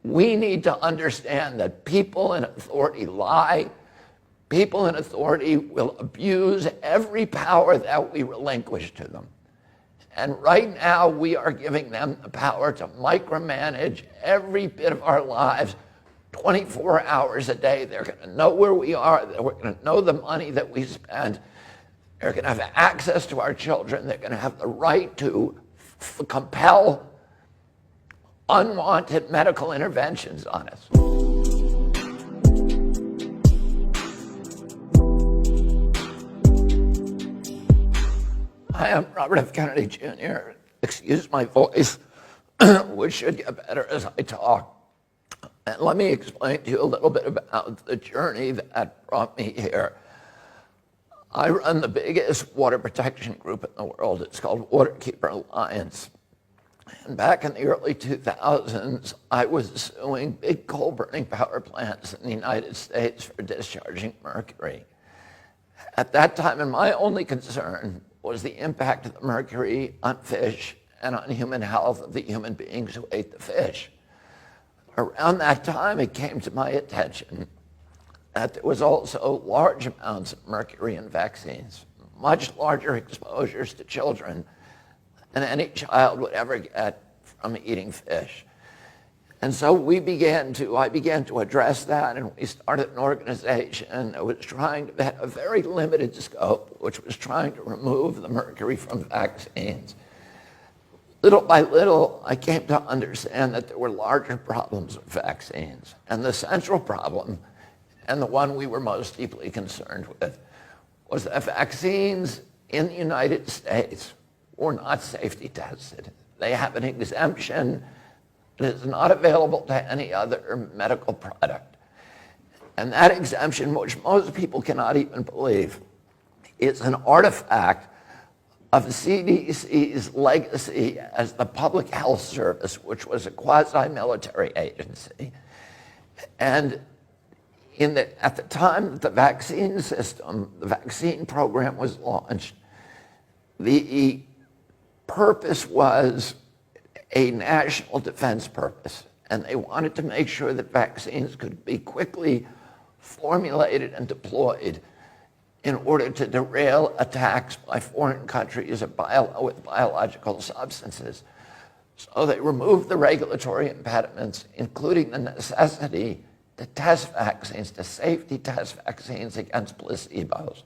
We need to understand that people in authority lie. People in authority will abuse every power that we relinquish to them. And right now, we are giving them the power to micromanage every bit of our lives 24 hours a day. They're going to know where we are. They're going to know the money that we spend. They're going to have access to our children. They're going to have the right to compel unwanted medical interventions on us. Hi, I'm Robert F. Kennedy Jr. Excuse my voice, which should get better as I talk. And let me explain to you a little bit about the journey that brought me here. I run the biggest water protection group in the world. It's called Waterkeeper Alliance. And back in the early 2000s, I was suing big coal-burning power plants in the United States for discharging mercury. At that time, and my only concern was the impact of the mercury on fish and on human health of the human beings who ate the fish. Around that time, it came to my attention that there was also large amounts of mercury in vaccines, much larger exposures to children than any child would ever get from eating fish. And so I began to address that, and we started an organization that was trying to have a very limited scope, which was trying to remove the mercury from vaccines. Little by little, I came to understand that there were larger problems with vaccines. And the central problem, and the one we were most deeply concerned with, was that vaccines in the United States were not safety tested. They have an exemption that is not available to any other medical product. And that exemption, which most people cannot even believe, is an artifact of the CDC's legacy as the Public Health Service, which was a quasi-military agency. And at the time that the vaccine program was launched, the purpose was a national defense purpose. And they wanted to make sure that vaccines could be quickly formulated and deployed in order to derail attacks by foreign countries with biological substances. So they removed the regulatory impediments, including the necessity to test vaccines, to safety test vaccines against placebos.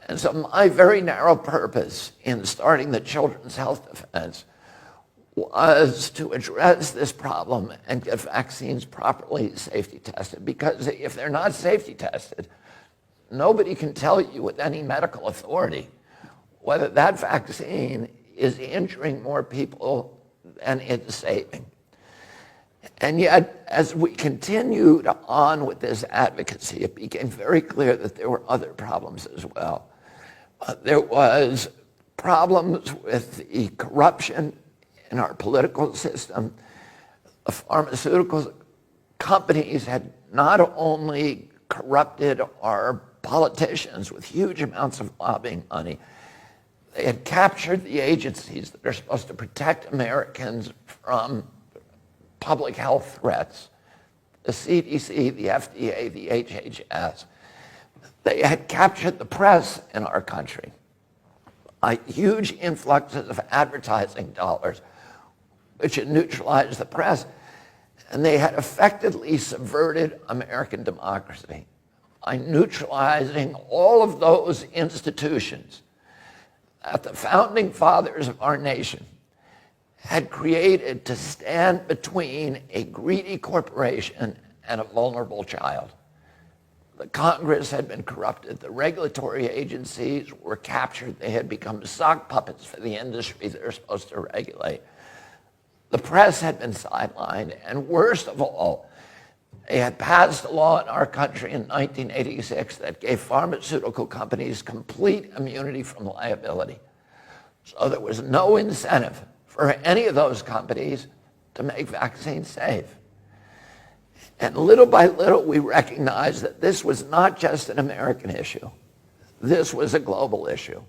And so my very narrow purpose in starting the Children's Health Defense was to address this problem and get vaccines properly safety tested. Because if they're not safety tested, nobody can tell you with any medical authority whether that vaccine is injuring more people than it's saving. And yet, as we continued on with this advocacy, it became very clear that there were other problems as well. There was problems with the corruption in our political system. The pharmaceutical companies had not only corrupted our politicians with huge amounts of lobbying money, they had captured the agencies that are supposed to protect Americans from public health threats, the CDC, the FDA, the HHS. They had captured the press in our country. Huge influxes of advertising dollars, which had neutralized the press. And they had effectively subverted American democracy by neutralizing all of those institutions that the founding fathers of our nation had created to stand between a greedy corporation and a vulnerable child. The Congress had been corrupted. The regulatory agencies were captured. They had become sock puppets for the industry they're supposed to regulate. The press had been sidelined. And worst of all, they had passed a law in our country in 1986 that gave pharmaceutical companies complete immunity from liability. So there was no incentive for any of those companies to make vaccines safe. And little by little, we recognized that this was not just an American issue. This was a global issue.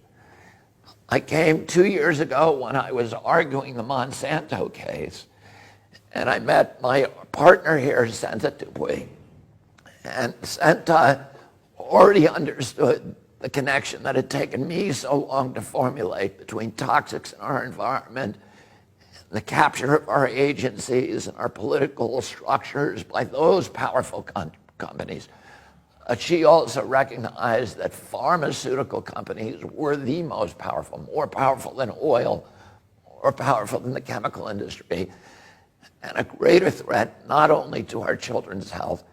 I came 2 years ago when I was arguing the Monsanto case, and I met my partner here is Senta Dupuy. And Senta already understood the connection that had taken me so long to formulate between toxics in our environment, the capture of our agencies and our political structures by those powerful companies. She also recognized that pharmaceutical companies were the most powerful, more powerful than oil, more powerful than the chemical industry, and a greater threat not only to our children's health,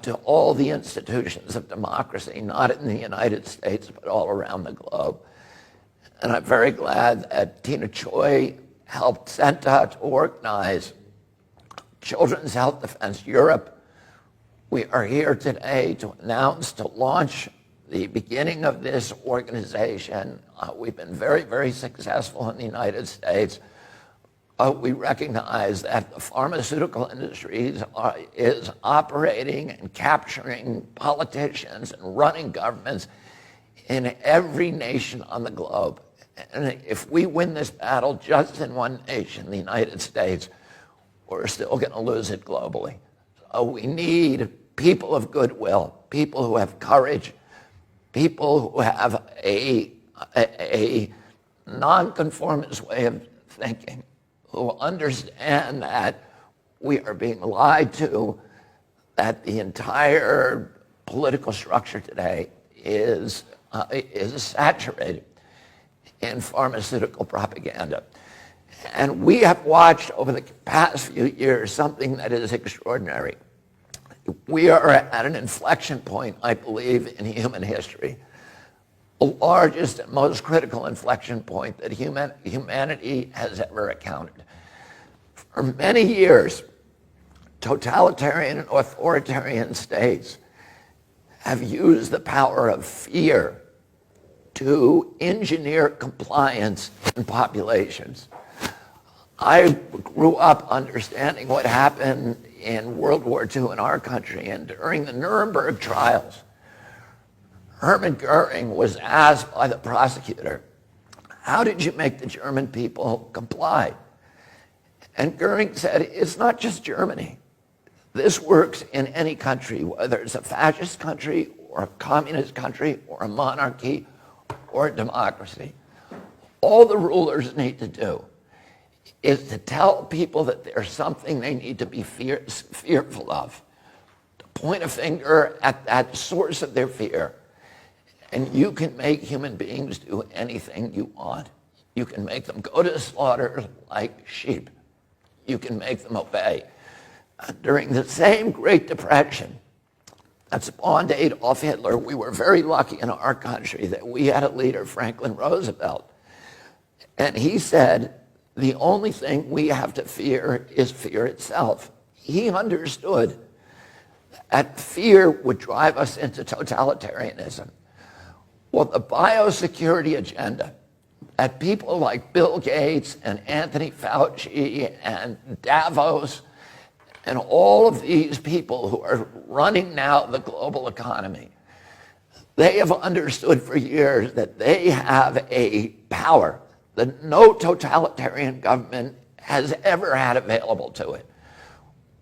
to all the institutions of democracy, not in the United States, but all around the globe. And I'm very glad that Tina Choi helped Senta to organize Children's Health Defense Europe. We are here today to announce, to launch the beginning of this organization. We've been very, very successful in the United States. We recognize that the pharmaceutical industry is operating and capturing politicians and running governments in every nation on the globe. And if we win this battle just in one nation, the United States, we're still going to lose it globally. So we need people of goodwill, people who have courage, people who have a nonconformist way of thinking, who understand that we are being lied to, that the entire political structure today is saturated in pharmaceutical propaganda. And we have watched over the past few years something that is extraordinary. We are at an inflection point, I believe, in human history. The largest and most critical inflection point that humanity has ever encountered. For many years, totalitarian and authoritarian states have used the power of fear to engineer compliance in populations. I grew up understanding what happened in World War II in our country, and during the Nuremberg trials, Hermann Goering was asked by the prosecutor, how did you make the German people comply? And Goering said, it's not just Germany. This works in any country, whether it's a fascist country or a communist country or a monarchy or a democracy. All the rulers need to do is to tell people that there's something they need to be fearful of, to point a finger at that source of their fear. And you can make human beings do anything you want. You can make them go to slaughter like sheep. You can make them obey. During the same Great Depression that spawned Adolf Hitler, we were very lucky in our country that we had a leader, Franklin Roosevelt. And he said, the only thing we have to fear is fear itself. He understood that fear would drive us into totalitarianism. Well, the biosecurity agenda that people like Bill Gates and Anthony Fauci and Davos and all of these people who are running now the global economy, they have understood for years that they have a power that no totalitarian government has ever had available to it,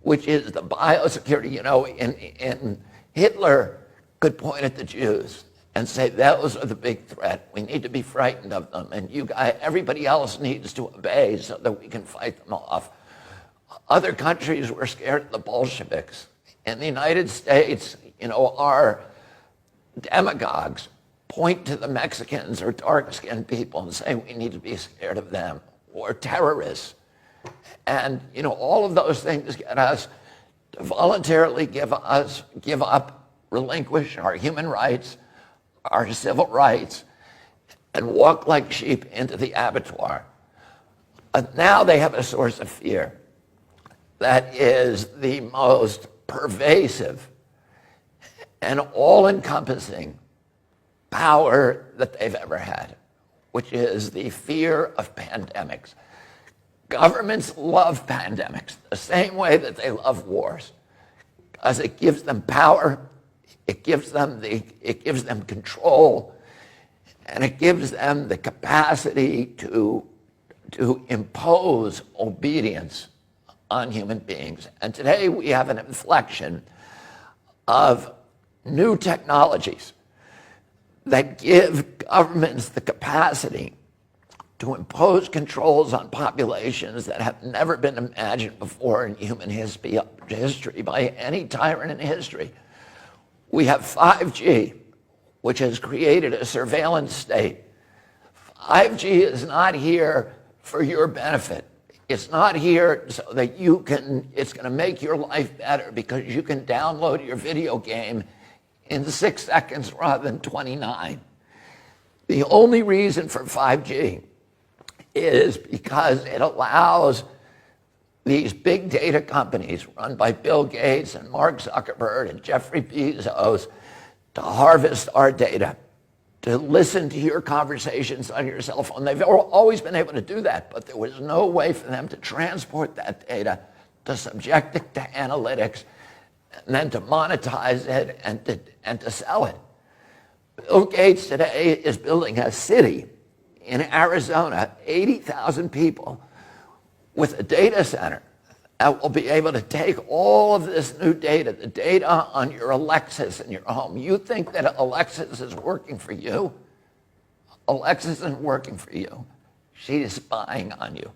which is the biosecurity. You know, in Hitler could point at the Jews and say, those are the big threat. We need to be frightened of them. And you guys, everybody else needs to obey so that we can fight them off. Other countries were scared of the Bolsheviks. In the United States, you know, our demagogues point to the Mexicans or dark-skinned people and say we need to be scared of them, or terrorists. And, you know, all of those things get us to voluntarily give up, relinquish our human rights, our civil rights, and walk like sheep into the abattoir. But now they have a source of fear that is the most pervasive and all-encompassing power that they've ever had, which is the fear of pandemics. Governments love pandemics the same way that they love wars, because it gives them power, it gives them control, and it gives them the capacity to impose obedience on human beings. And today we have an inflection of new technologies that give governments the capacity to impose controls on populations that have never been imagined before in human history by any tyrant in history. We have 5G, which has created a surveillance state. 5G is not here for your benefit. It's not here so that it's going to make your life better because you can download your video game in 6 seconds rather than 29. The only reason for 5G is because it allows these big data companies run by Bill Gates and Mark Zuckerberg and Jeffrey Bezos to harvest our data, to listen to your conversations on your cell phone. They've always been able to do that, but there was no way for them to transport that data, to subject it to analytics, and then to monetize it and to sell it. Bill Gates today is building a city in Arizona, 80,000 people, with a data center that will be able to take all of this new data, the data on your Alexis in your home. You think that Alexis is working for you? Alexis isn't working for you. She's spying on you.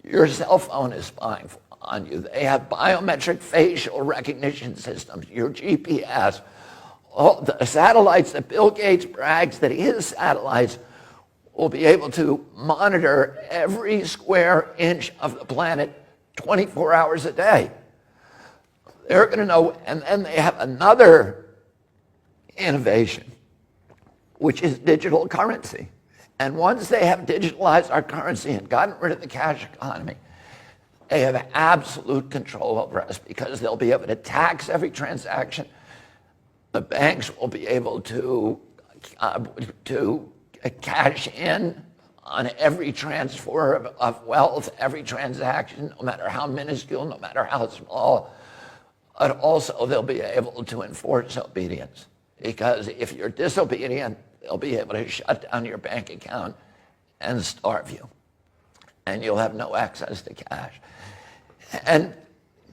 Your cell phone is spying on you. They have biometric facial recognition systems, your GPS. All the satellites that Bill Gates brags that his satellites will be able to monitor every square inch of the planet 24 hours a day. They're going to know, and then they have another innovation, which is digital currency. And once they have digitalized our currency and gotten rid of the cash economy, they have absolute control over us because they'll be able to tax every transaction. The banks will be able to cash in on every transfer of wealth, every transaction, no matter how minuscule, no matter how small. But also they'll be able to enforce obedience. Because if you're disobedient, they'll be able to shut down your bank account and starve you. And you'll have no access to cash. And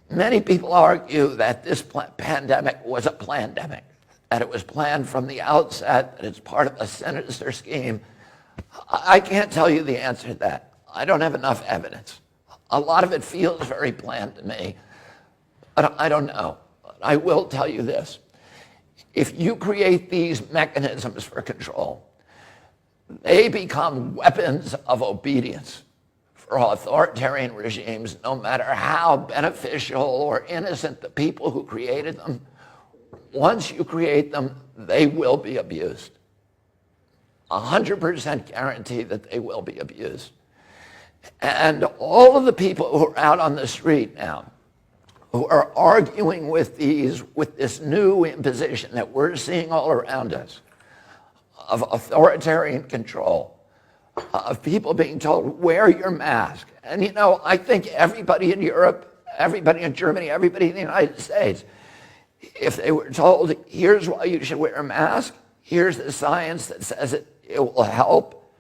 many people argue that this pandemic was a plandemic, that it was planned from the outset, that it's part of a sinister scheme. I can't tell you the answer to that. I don't have enough evidence. A lot of it feels very planned to me, but I don't know. I will tell you this. If you create these mechanisms for control, they become weapons of obedience for authoritarian regimes, no matter how beneficial or innocent the people who created them. Once you create them, they will be abused. 100% guarantee that they will be abused. And all of the people who are out on the street now, who are arguing with this new imposition that we're seeing all around us, of authoritarian control, of people being told, wear your mask. And you know, I think everybody in Europe, everybody in Germany, everybody in the United States, if they were told, here's why you should wear a mask, here's the science that says it will help,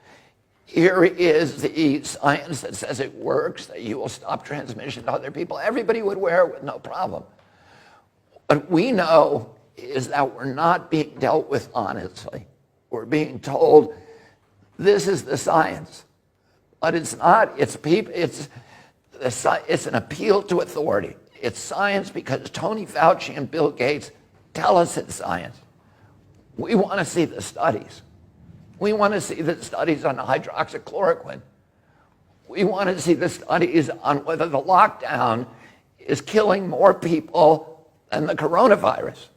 here is the science that says it works, that you will stop transmission to other people, everybody would wear it with no problem. What we know is that we're not being dealt with honestly. We're being told, this is the science. But it's not, it's an appeal to authority. It's science because Tony Fauci and Bill Gates tell us it's science. We want to see the studies. We want to see the studies on hydroxychloroquine. We want to see the studies on whether the lockdown is killing more people than the coronavirus.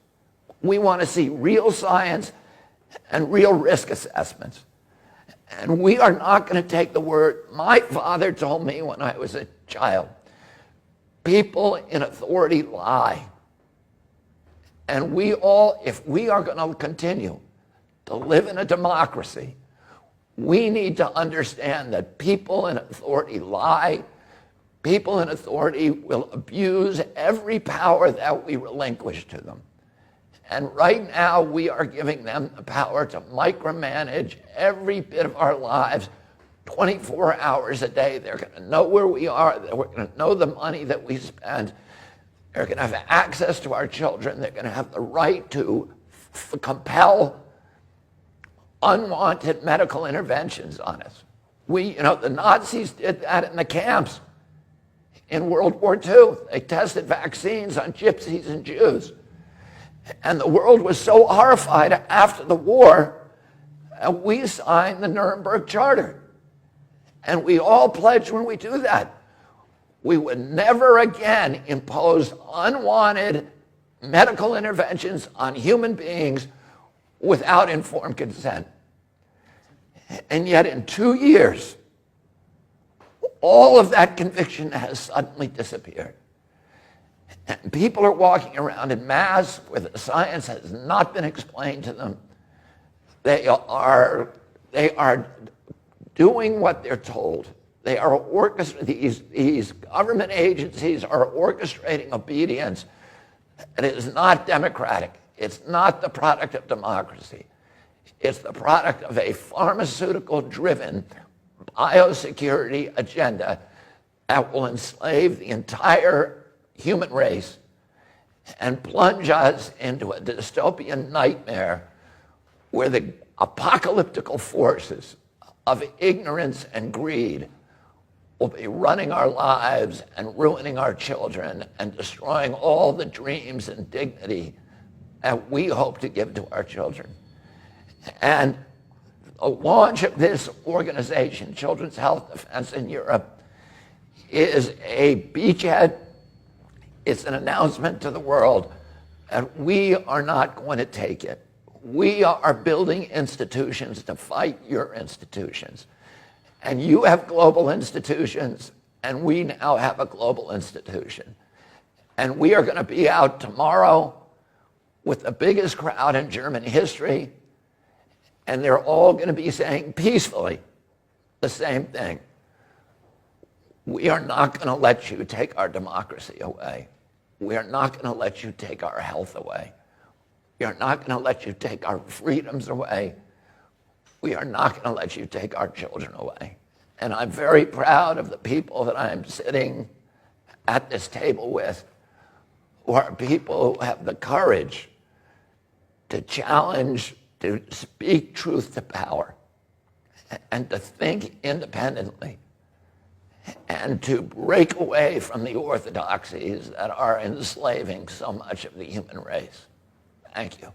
We want to see real science and real risk assessments. And we are not going to take the word. My father told me when I was a child, people in authority lie. And we all, if we are going to continue to live in a democracy, we need to understand that people in authority lie. People in authority will abuse every power that we relinquish to them. And right now, we are giving them the power to micromanage every bit of our lives 24 hours a day. They're going to know where we are. We're going to know the money that we spend. They're going to have access to our children. They're going to have the right to compel unwanted medical interventions on us. The Nazis did that in the camps in World War II. They tested vaccines on gypsies and Jews. And the world was so horrified after the war, we signed the Nuremberg Charter. And we all pledged when we do that, we would never again impose unwanted medical interventions on human beings without informed consent. And yet in 2 years, all of that conviction has suddenly disappeared. And people are walking around in mass where the science has not been explained to them. They are doing what they're told. They are these government agencies are orchestrating obedience. It is not democratic. It's not the product of democracy. It's the product of a pharmaceutical-driven biosecurity agenda that will enslave the entire human race and plunge us into a dystopian nightmare where the apocalyptical forces of ignorance and greed will be running our lives and ruining our children and destroying all the dreams and dignity that we hope to give to our children. And the launch of this organization, Children's Health Defense in Europe, is a beachhead. It's an announcement to the world that we are not going to take it. We are building institutions to fight your institutions. And you have global institutions, and we now have a global institution. And we are going to be out tomorrow with the biggest crowd in German history, and they're all going to be saying peacefully the same thing. We are not going to let you take our democracy away. We are not going to let you take our health away. We are not going to let you take our freedoms away. We are not going to let you take our children away. And I'm very proud of the people that I'm sitting at this table with, who are people who have the courage to challenge, to speak truth to power, and to think independently, and to break away from the orthodoxies that are enslaving so much of the human race. Thank you.